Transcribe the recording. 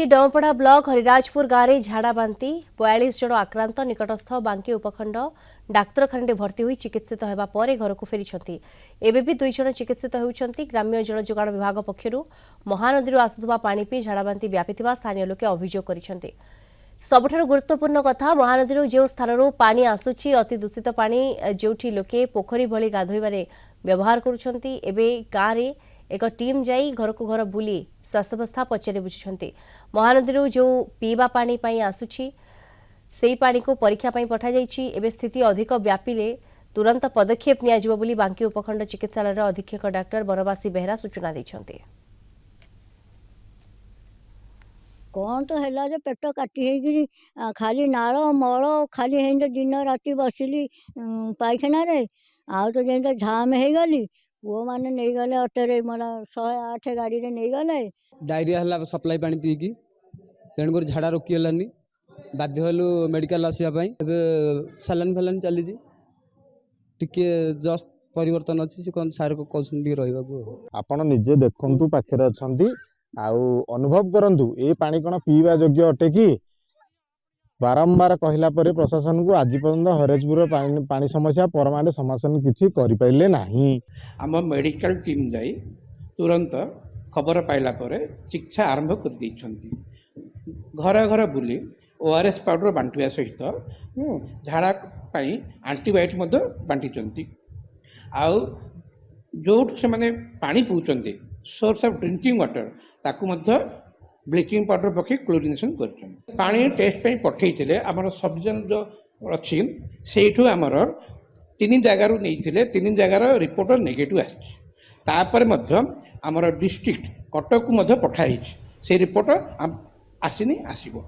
बांकी डमपड़ा ब्लॉक हरिराजपुर गाँव में झाड़ा बांती 42 जन आक्रांत निकटस्थ बांकी उपखंड डाक्तरखाना भर्ती होई चिकित्सित होगा पर घर को फेरी एबे भी 2 जन चिकित्सित होउछंती। ग्राम्य जल जोगाण विभाग पक्षरु महानदी आसुवा पानी पी झाड़ाबांती व्यापीथिबा स्थानीय लोके अभियोग करिसेंती। सबुठारु गुरुत्वपूर्ण कथा महानदी जो स्थानरू पानी आसुछि अति दूषित पानी जोठी लोके पोखरी भली गाधोइबारे व्यवहार करुछंती। एबे गाँव में एक टीम जाई घर को घर बुली स्वास्थ्यावस्था पचारि बुझुछंती। महानदी जो पीवा पानी पई आसुछि सेई पानी को परीक्षा पई पठा जाइछि। एबे स्थिति अधिक व्यापिले तुरंत पदक्षेप नियाजिबो बोली बांकी उपखंड चिकित्सालय अधीक्षक डाक्टर बनवासी बेहरा सूचना दैछंती। कौन तो है जे पेट काटी है खाली नाल मल खाली है दिन राति बसिली पाइखाना रे आउ तो जेन झाम हो गली पुओ मैंने नहीं गले अटोरे मोर 108 गाड़ी रे नहीं गले डायरिया हला सप्लाई पानी पीकी तेणुकर झाड़ा रोकी हलानी बाध्य हलु मेडिकल आसवाई सालान फालान चली टिके जस्ट परिवर्तन अच्छी से कौन सार को कौन रहा आपण निजे देखु पाखे अच्छा आउ अनुभव करंतु ए पानी कौन पीवा योग्य अटे कि बारंबार कहला परे प्रशासन को आज पर्यंत हरिराजपुर पानी समस्या परमानेंट समाधान किसी करिपाइले नाही। आम मेडिकल टीम जाई तुरंत खबर पाइला परे चिकित्सा आरंभ कर दैछंती। घर घर बुली ओआरएस पाउडर बांटिया सहित झाड़ा पाई एंटीबायोटिक मध्य बांटी आउ जो से माने पानी पीउचंती सोर्स ऑफ ड्रिंकिंग वाटर ताकू मध्य ब्लीचिंग पाउडर पकई क्लोरिनेशन कर पानी टेस्ट पे पठे आमर सब डिविजन जो अच्छी से आमर 3 जगार नहीं 3 जगार रिपोर्ट नेगेटिव आसपर आमर डिस्ट्रिक्ट कटक को पठाई से रिपोर्ट आसनी आसब।